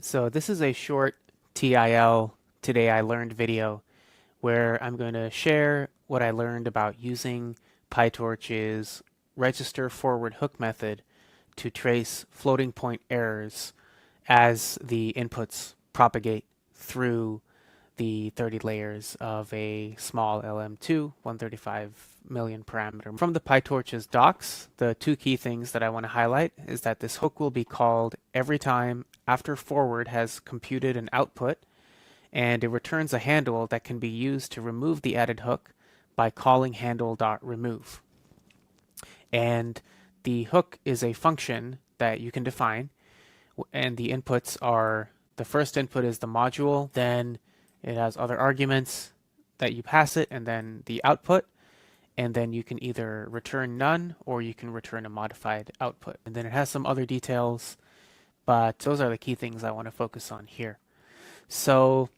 So this is a short TIL Today I Learned video where I'm going to share what I learned about using PyTorch's register forward hook method to trace floating point errors as the inputs propagate through the 30 layers of a small LM2 135 million parameter. From the PyTorch's docs, the two key things that I want to highlight is that this hook will be called every time after forward has computed an output, and it returns a handle that can be used to remove the added hook by calling handle.remove. And the hook is a function that you can define, and the inputs are, the first input is the module, then it has other arguments that you pass it, and then the output, and then you can either return none or you can return a modified output. And then it has some other details, but those are the key things I want to focus on here. So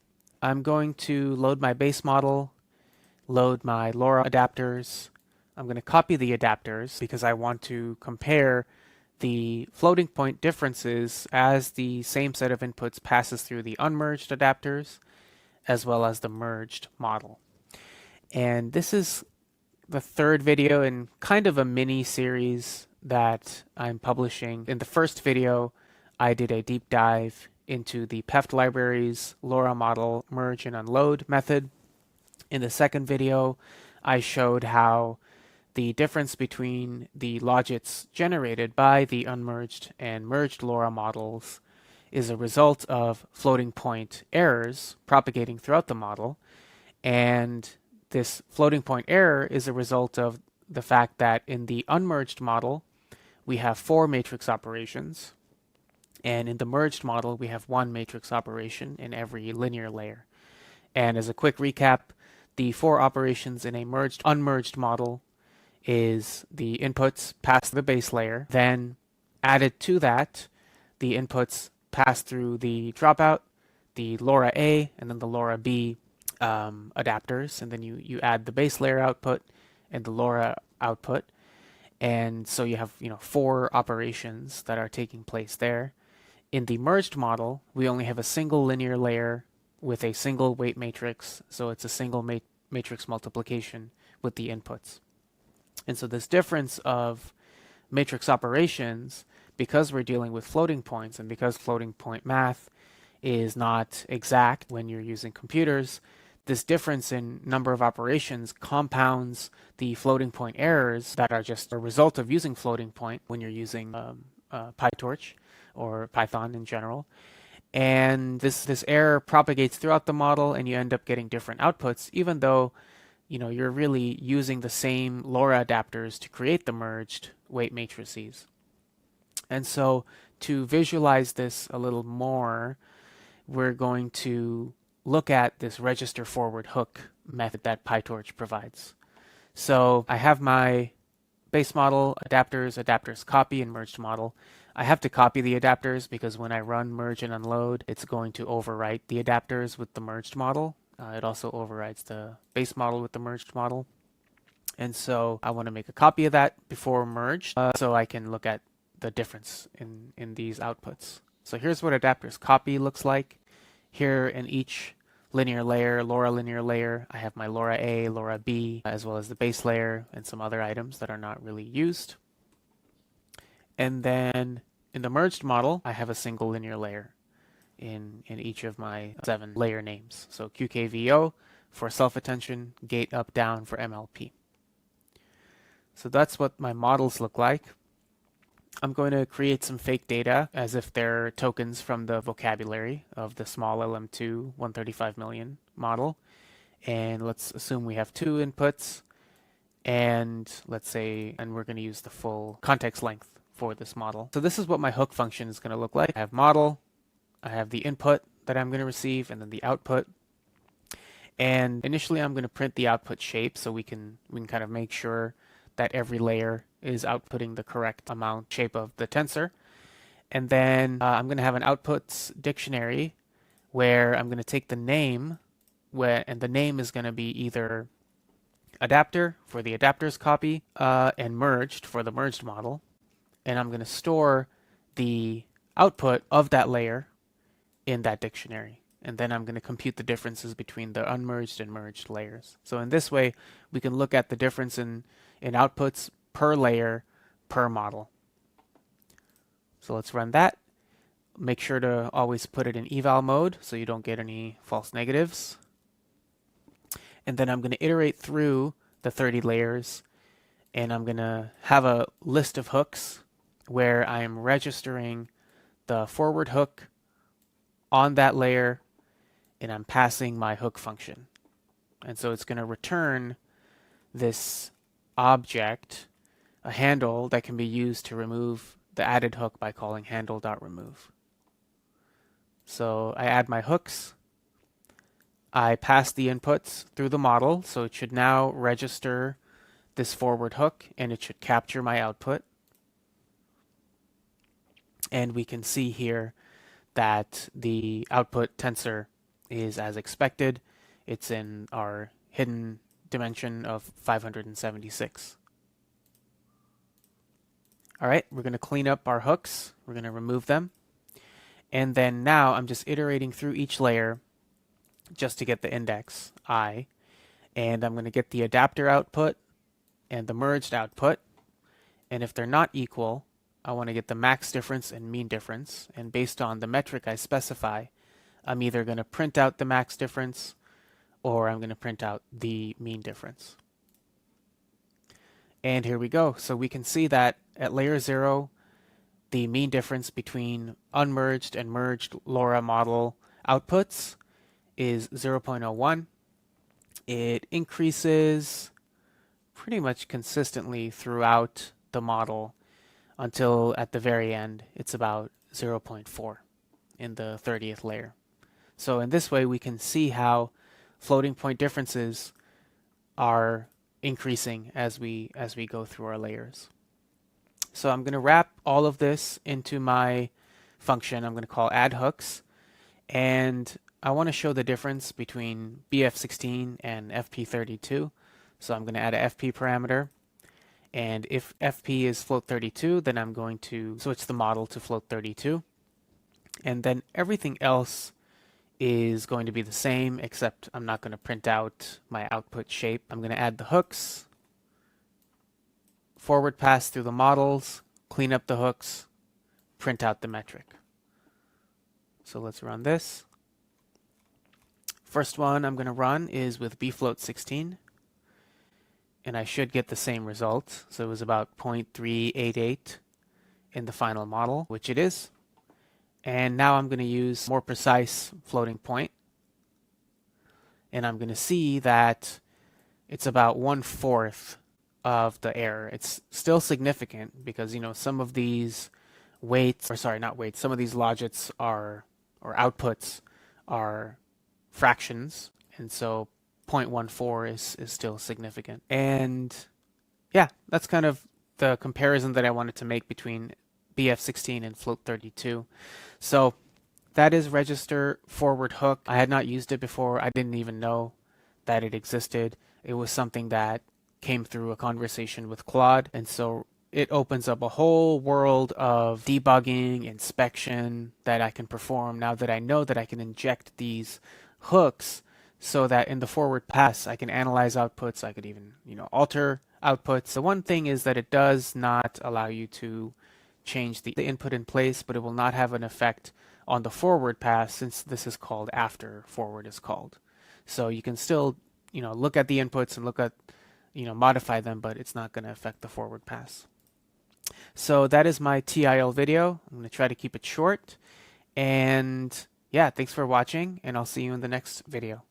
I'm going to load my base model, load my LoRA adapters. I'm going to copy the adapters because I want to compare the floating point differences as the same set of inputs passes through the unmerged adapters as well as the merged model. And this is the third video in kind of a mini series that I'm publishing. In the first video, I did a deep dive into the PEFT library's LoRA model merge and unload method. In the second video, I showed how the difference between the logits generated by the unmerged and merged LoRA models is a result of floating point errors propagating throughout the model. And this floating point error is a result of the fact that in the unmerged model, we have 4 matrix operations. And in the merged model, we have 1 matrix operation in every linear layer. And as a quick recap, the 4 operations in a unmerged model is the inputs pass the base layer, then added to that, the inputs pass through the dropout, the LoRa A, and then the LoRa B adapters, and then you add the base layer output and the LoRa output, and so you have 4 operations that are taking place there. In the merged model, we only have a single linear layer with a single weight matrix, so it's a single matrix multiplication with the inputs. And so this difference of matrix operations, because we're dealing with floating points and because floating point math is not exact when you're using computers, this difference in number of operations compounds the floating point errors that are just a result of using floating point when you're using PyTorch or Python in general. And this error propagates throughout the model, and you end up getting different outputs, even though you're really using the same LoRa adapters to create the merged weight matrices. And so to visualize this a little more, we're going to look at this register forward hook method that PyTorch provides. So I have my base model, adapters copy, and merged model. I have to copy the adapters because when I run merge and unload, it's going to overwrite the adapters with the merged model. It also overrides the base model with the merged model. And so I want to make a copy of that before merge so I can look at the difference in these outputs. So here's what adapters copy looks like. Here in each linear layer, LoRa linear layer, I have my LoRa A, LoRa B, as well as the base layer and some other items that are not really used. And then in the merged model, I have a single linear layer in each of my 7 layer names. So QKVO for self-attention, gate up down for MLP. So that's what my models look like. I'm going to create some fake data as if they're tokens from the vocabulary of the small LM2 135 million model. And let's assume we have 2 inputs, and let's say, and we're going to use the full context length for this model. So this is what my hook function is going to look like. I have model, I have the input that I'm going to receive, and then the output. And initially I'm going to print the output shape so we can kind of make sure that every layer is outputting the correct shape of the tensor. And then I'm going to have an outputs dictionary where I'm going to take the name, and the name is going to be either adapter for the adapters copy and merged for the merged model. And I'm going to store the output of that layer in that dictionary. And then I'm going to compute the differences between the unmerged and merged layers. So in this way, we can look at the difference in outputs per layer per model. So let's run that. Make sure to always put it in eval mode so you don't get any false negatives. And then I'm going to iterate through the 30 layers, and I'm going to have a list of hooks where I am registering the forward hook on that layer, and I'm passing my hook function. And so it's going to return this object, a handle that can be used to remove the added hook by calling handle.remove. So I add my hooks. I pass the inputs through the model, so it should now register this forward hook, and it should capture my output. And we can see here that the output tensor is as expected. It's in our hidden dimension of 576. All right, we're going to clean up our hooks. We're going to remove them. And then now I'm just iterating through each layer just to get the index I. And I'm going to get the adapter output and the merged output. And if they're not equal, I want to get the max difference and mean difference. And based on the metric I specify, I'm either going to print out the max difference or I'm going to print out the mean difference. And here we go. So we can see that at layer 0, the mean difference between unmerged and merged LoRA model outputs is 0.01. It increases pretty much consistently throughout the model until at the very end it's about 0.4 in the 30th layer. So in this way we can see how floating point differences are increasing as we go through our layers. So I'm going to wrap all of this into my function I'm going to call add hooks, and I want to show the difference between BF16 and FP32. So I'm going to add a FP parameter, and if FP is float32, then I'm going to switch the model to float32, and then everything else is going to be the same, except I'm not going to print out my output shape. I'm going to add the hooks, forward pass through the models, clean up the hooks, print out the metric. So let's run this. First one I'm going to run is with bfloat16, and I should get the same result. So it was about 0.388 in the final model, which it is. And now I'm going to use more precise floating point, and I'm going to see that it's about 1/4 of the error. It's still significant because, you know, some of these weights, or sorry, not weights, some of these logits are, or outputs are fractions, and so 0.14 is still significant. And yeah, that's kind of the comparison that I wanted to make between BF16 and float32. So that is register forward hook. I had not used it before. I didn't even know that it existed. It was something that came through a conversation with Claude, and so it opens up a whole world of debugging, inspection that I can perform now that I know that I can inject these hooks so that in the forward pass I can analyze outputs. I could even, you know, alter outputs. The one thing is that it does not allow you to change the input in place, but it will not have an effect on the forward pass since this is called after forward is called. So you can still, you know, look at the inputs and look at, you know, modify them, but it's not going to affect the forward pass. So that is my TIL video. I'm going to try to keep it short. And yeah, thanks for watching, and I'll see you in the next video.